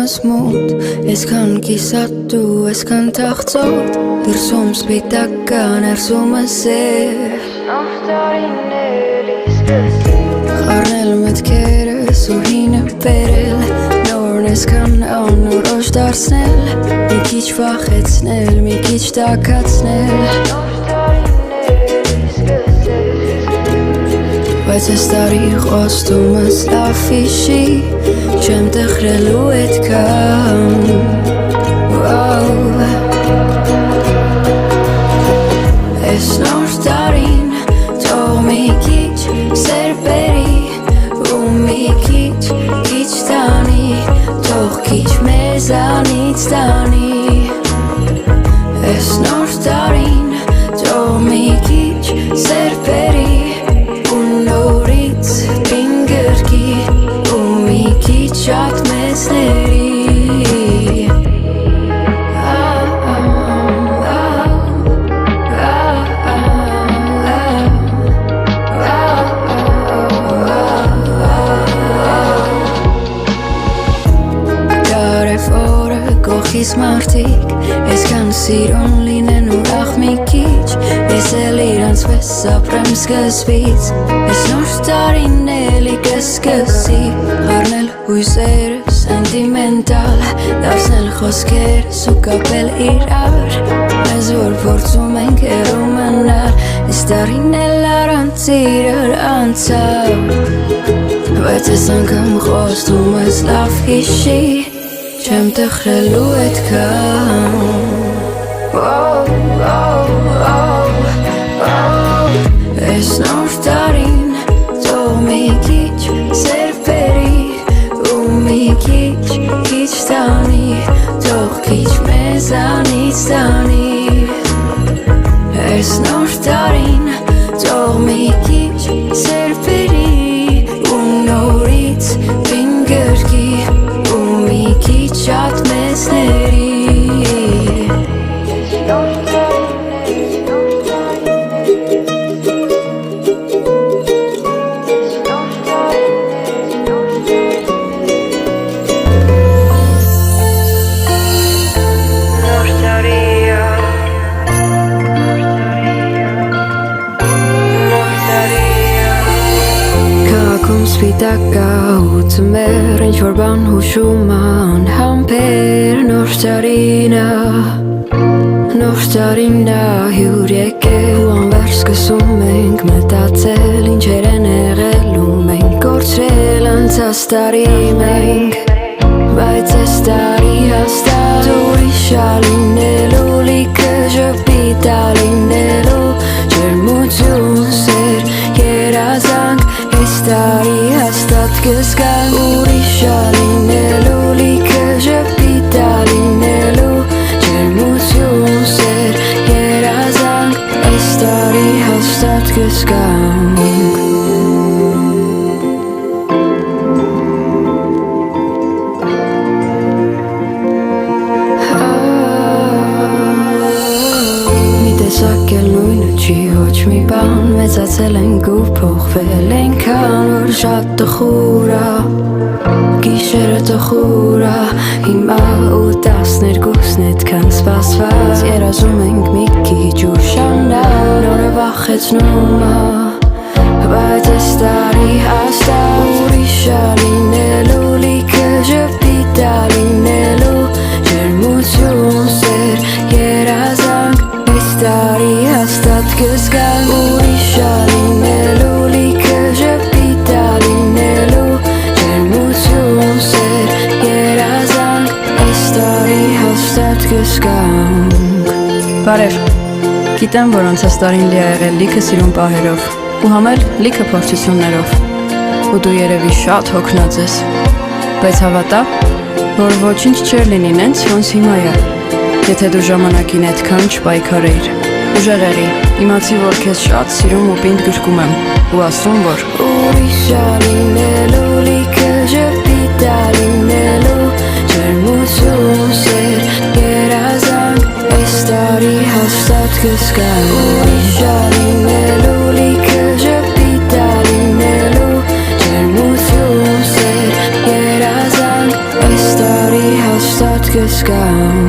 մութ, այսքան կիսատու, այսքան թախծոտ, դրսում սպիտական, ներսումը սեր խառնել մտքերս ու հինը բերել, նորն այսքան անորոշ դարձնել, մի քիչ վախեցնել, մի քիչ տաքացնել, բայց այս տարի խոստումս լավ հիշի, չեմ տխրելու այդքան Այս նոր տարին թող մի քիչ սեր բերի ու մի քիչ տանի, թող քիչ մեզանից տանի Այս նոր տարին թող մի քիչ սեր բերի Շատ մեծների Կարևորը կողքից մարդիկ այսքան սիրուն լինեն ուրախ մի քիչ Ես էլ իրանց պես ապրեմ սկզբից Այս նոր տարին էլի կսկսի Առնել հույսերը սենտիմենտալ Դարձնել խոսքերս ու կապել իրար Մեզ որ փորձում ենք հեռու մնալ Այս տարին էլ առանց իրար անցավ Բայց այս անգամ խոստումս լավ հիշի Չեմ տխրելու այդքան Այս նոր տարին թող մի քիչ սեր բերի ու մի քիչ տանի թող քիչ մեզանից տանի Այս նոր տարին թող մի քիչ սեր բերի ու նորից բին գրկի ու մի քիչ շատ մեծների Սպիտակա ու ծմեր ինչ-որ բան հուշում անհամբեր Նոր տարինա հյուր եկել ու անվեր սկսում ենք մտածել Ինչեր են եղել ու մենք կորցրել անցած տարի մենք Բայց այս տարի հաստատ ուրիշ ա լինելու լիքը ժպիտ ա լինելու ջերմություն սեր երազանք Այս տարի հաստատ կզգան ուրիշ ա լինելու լիքը ժպիտ ա լինելու ջերմություն սեր երազանք Այս տարի հաստատ կզգանք Մի տեսակ էլ նույնը չի ոչ մի բան Մեծացել ենք ու փոխվել ենքան որ շատ տխուր ա Գիշերը տխուր ա հիմա ու 12-ն էդքան սպասված Երազում ենք մի քիչ ուշանալ նորը վախեցնում ա Բայց այս տարի հաստատ ուրիշ ա լինելու լիքը ժպիտ ա լինելու ջերմություն սեր երազանք Այս տարի հաստատ կզգանք ուրիշ ա լինելու լիքը ժպիտ ա լինելու ջերմություն սեր երազանք Այս տարի հաստատ կզգանք Բարև, գիտեմ, որ անցած տարին լի ա եղել լիքը սիրուն պահերով ու համել լիքը փորձություններով ու դու երևի շատ հոգնած ես Բայց հավատա, որ ոչինչ չէր լինի նենց ոնց հիմա է Եթե դու ժամանակին այդքան չպայքարեիր Ուժեղ եղի, իմացի, որ քեզ շատ սիրում ու պինդ գրկում եմ ու ասում, որ Ուրիշ ա լինելու լիքը ժպիտ ա լինելու ջերմություն սեր երազանք Այս տարի հաստատ կզգանք Ուրիշ ա լինելու լիքը ժպիտ ա լինելու ջերմություն սեր երազանք Այս տարի սկամ